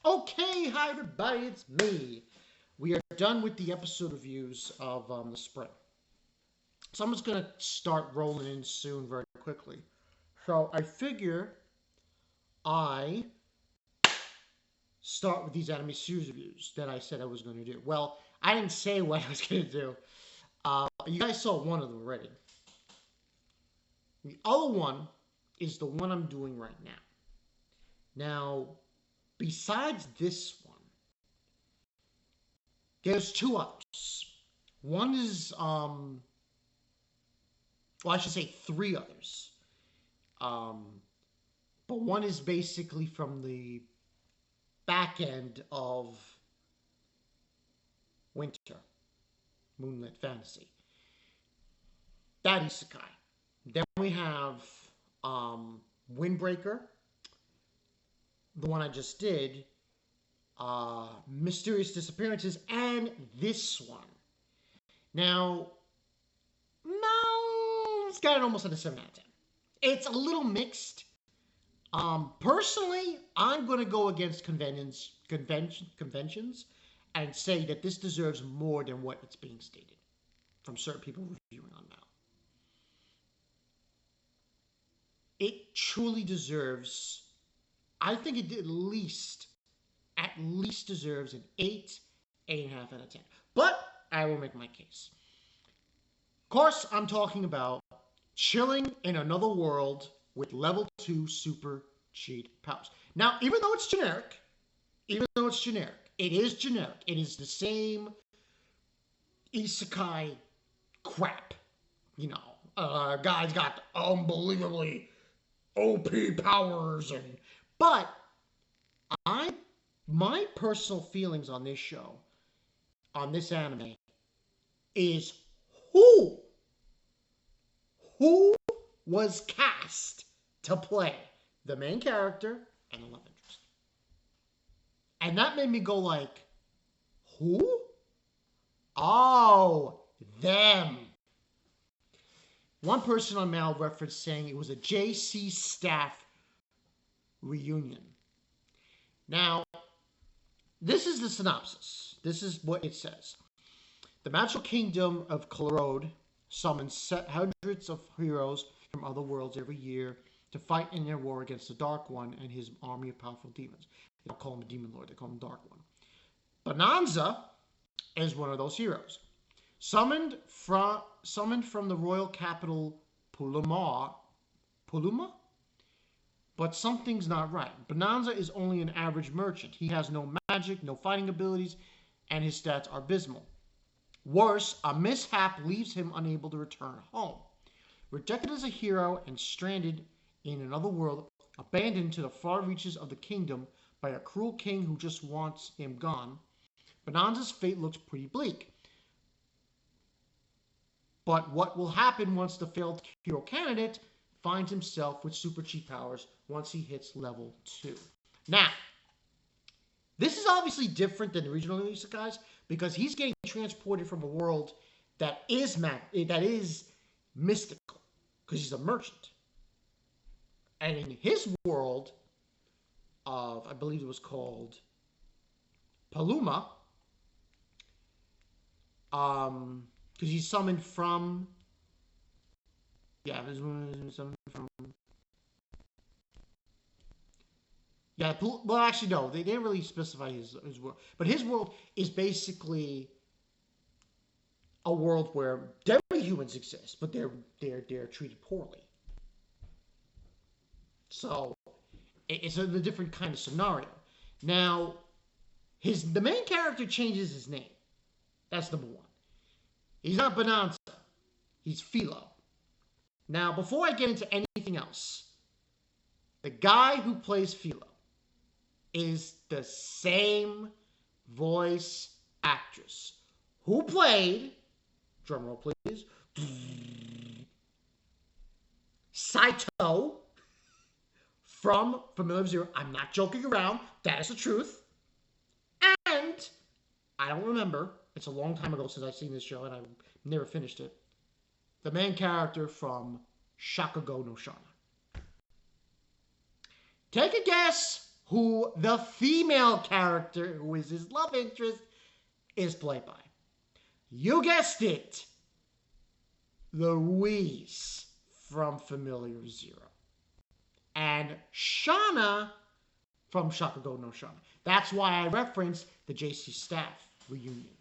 Okay, hi everybody, it's me. We are done with the episode reviews of the spring. So I'm just going to start rolling in soon very quickly. So I figure I start with these anime series reviews that I said I was going to do. Well, I didn't say what I was going to do. You guys saw one of them already. The other one is the one I'm doing right now. Now, besides this one, there's two others. One is well, I should say three others. Um, but one is basically from the back end of Winter, Moonlit Fantasy. That Isekai. Then we have Windbreaker, the one I just did, Mysterious Disappearances, and this one. Now, no, it's got it almost at a 7 out of 10. It's a little mixed. Personally, I'm going to go against conventions and say that this deserves more than what it's being stated from certain people reviewing on now. It truly deserves, I think it at least deserves an 8.5 out of 10. But I will make my case. Of course, I'm talking about Chilling in Another World with level 2 super cheat powers. Now, even though it's generic, it is generic. It is the same isekai crap. You know, guy's got unbelievably OP powers, but my personal feelings on this show, on this anime, is who was cast to play the main character and the love interest. And that made me go like, who? Oh, them. One person on Mail referenced saying it was a JC staff reunion. Now, this is the synopsis. This is what it says. The magical kingdom of Colorado summons hundreds of heroes from other worlds every year to fight in their war against the Dark One and his army of powerful demons. They don't call him a demon lord, they call him Dark One. Bonanza is one of those heroes. Summoned from the royal capital Puluma? But something's not right. Bonanza is only an average merchant. He has no magic, no fighting abilities, and his stats are abysmal. Worse, a mishap leaves him unable to return home. Rejected as a hero and stranded in another world, abandoned to the far reaches of the kingdom by a cruel king who just wants him gone, Bonanza's fate looks pretty bleak. But what will happen once the failed hero candidate finds himself with super cheat powers once he hits level 2? Now, this is obviously different than the original isekais because he's getting transported from a world that is mystical because he's a merchant. And in his world of, I believe it was called Paluma, because he's summoned from, well, actually, no, they didn't really specify his world. But his world is basically a world where demi-humans exist, but they're treated poorly. So it's a different kind of scenario. Now, the main character changes his name. That's number one. He's not Bonanza. He's Philo. Now, before I get into anything else, the guy who plays Philo is the same voice actress who played, drumroll please, Saito from Familiar Zero. I'm not joking around. That is the truth. And I don't remember. It's a long time ago since I've seen this show, and I've never finished it. The main character from Shakugo no Shana. Take a guess who the female character, who is his love interest, is played by. You guessed it, the Rhys from Familiar Zero. And Shauna from Shakugo no Shauna. That's why I referenced the JC Staff reunion.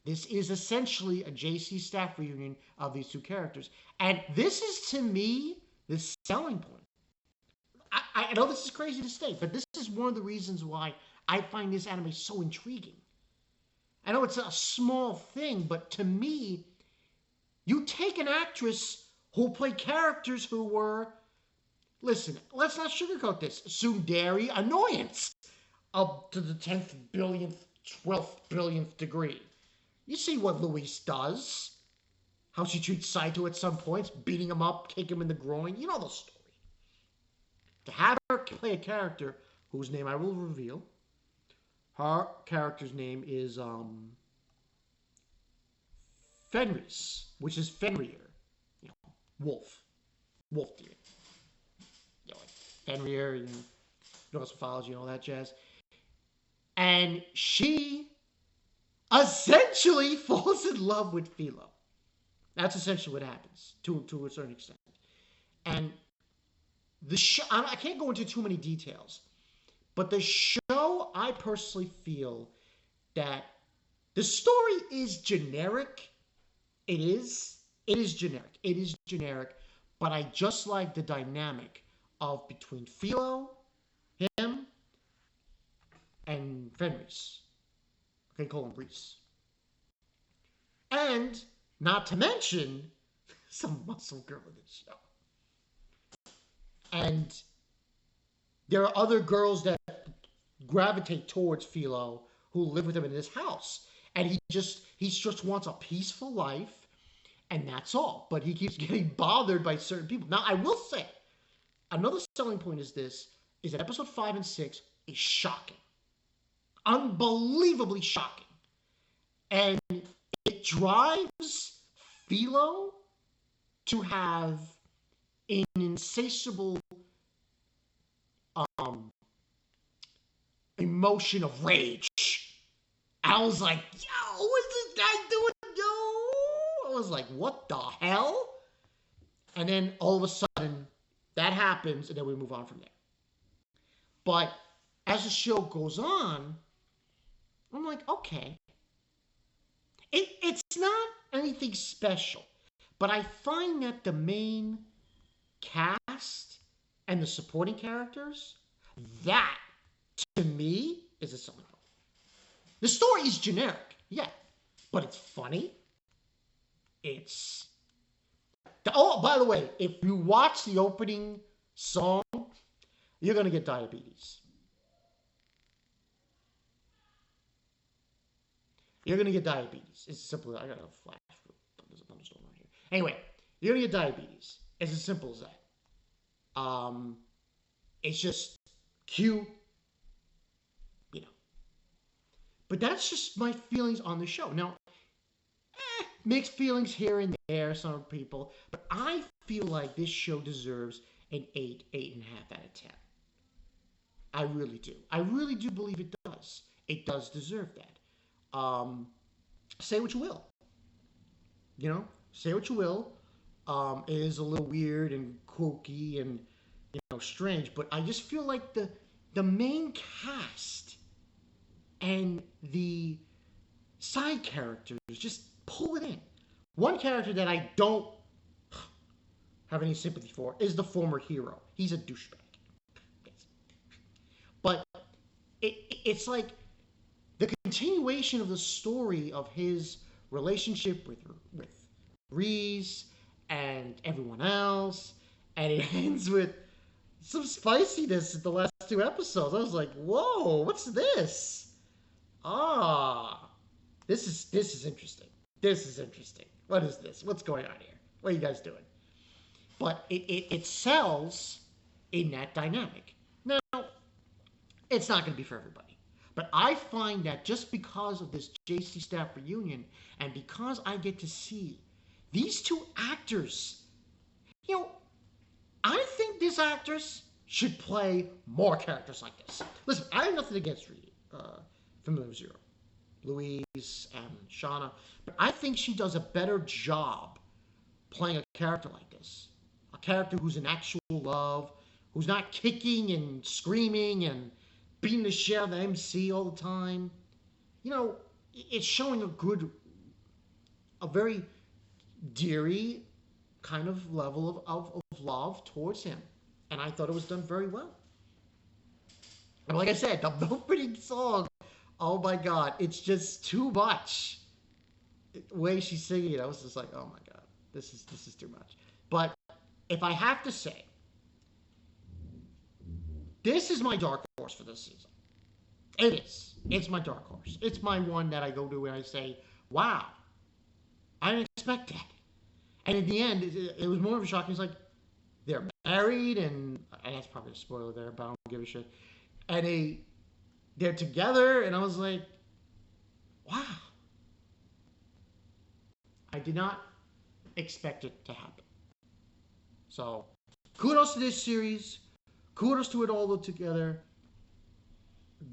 This is essentially a JC Staff reunion of these two characters. And this is, to me, the selling point. I know this is crazy to state, but this is one of the reasons why I find this anime so intriguing. I know it's a small thing, but to me, you take an actress who played characters who were, listen, let's not sugarcoat this, tsundere annoyance up to the 10th billionth, 12th billionth degree. You see what Louise does. How she treats Saito at some points, beating him up, kicking him in the groin. You know the story. To have her play a character whose name I will reveal. Her character's name is Fenris, which is Fenrir. You know, wolf. Wolf demon. You know, like Fenrir, you know, Norse mythology and all that jazz. And she essentially falls in love with Philo. That's essentially what happens, to a certain extent. And the show, I can't go into too many details, but the show, I personally feel that the story is generic. It is generic. It is generic, but I just like the dynamic of between Philo, him, and Fenris. Okay, call him Rhys. And not to mention some muscle girl in this show. And there are other girls that gravitate towards Philo who live with him in his house. And he just wants a peaceful life, and that's all. But he keeps getting bothered by certain people. Now, I will say, another selling point is that episode 5 and 6 is shocking. Unbelievably shocking. And it drives Philo to have an insatiable emotion of rage. I was like, yo, what's this guy doing? Yo, I was like, what the hell? And then all of a sudden, that happens, and then we move on from there. But as the show goes on, I'm like, okay. It's not anything special, but I find that the main cast and the supporting characters, that, to me, is a selling point. The story is generic, yeah, but it's funny. Oh, by the way, if you watch the opening song, you're going to get diabetes. You're going to get diabetes. It's simple. I got a flash. There's a thunderstorm right here. Anyway, you're going to get diabetes. It's as simple as that. It's just cute, you know. But that's just my feelings on the show. Now, mixed feelings here and there, some people. But I feel like this show deserves an 8, 8.5 out of 10. I really do. I really do believe it does. It does deserve that. Say what you will. You know, say what you will. It is a little weird and kooky and, you know, strange, but I just feel like the main cast and the side characters just pull it in. One character that I don't have any sympathy for is the former hero. He's a douchebag. But it's like the continuation of the story of his relationship with Rhys and everyone else, and it ends with some spiciness in the last 2 episodes. I was like, whoa, what's this? This is interesting. This is interesting. What is this? What's going on here? What are you guys doing? But it sells in that dynamic. Now, it's not going to be for everybody. But I find that just because of this JC Staff reunion, and because I get to see these two actors, you know, I think this actress should play more characters like this. Listen, I have nothing against Familiar Zero, Louise, and Shauna, but I think she does a better job playing a character like this. A character who's in actual love, who's not kicking and screaming and beating the shit out of the MC all the time. You know, it's showing a very deary kind of level of love towards him. And I thought it was done very well. And like I said, the opening song, oh my God, it's just too much. The way she's singing it, I was just like, oh my God, this is too much. But if I have to say, this is my dark horse for this season. It is. It's my dark horse. It's my one that I go to and I say, wow, I didn't expect that. And in the end, it was more of a shock. It's like, they're married, and that's probably a spoiler there, but I don't give a shit. And they're together, and I was like, wow. I did not expect it to happen. So, kudos to this series. Kudos to it all together.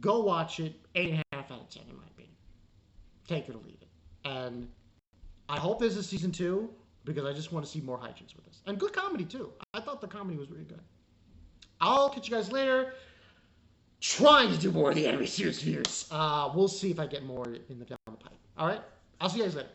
Go watch it. 8.5 out of 10, in my opinion. Take it or leave it. And I hope there's a season 2, because I just want to see more hijinks with this. And good comedy, too. I thought the comedy was really good. I'll catch you guys later. Trying to do more of the anime series reviews. We'll see if I get more in down the pipe. All right? I'll see you guys later.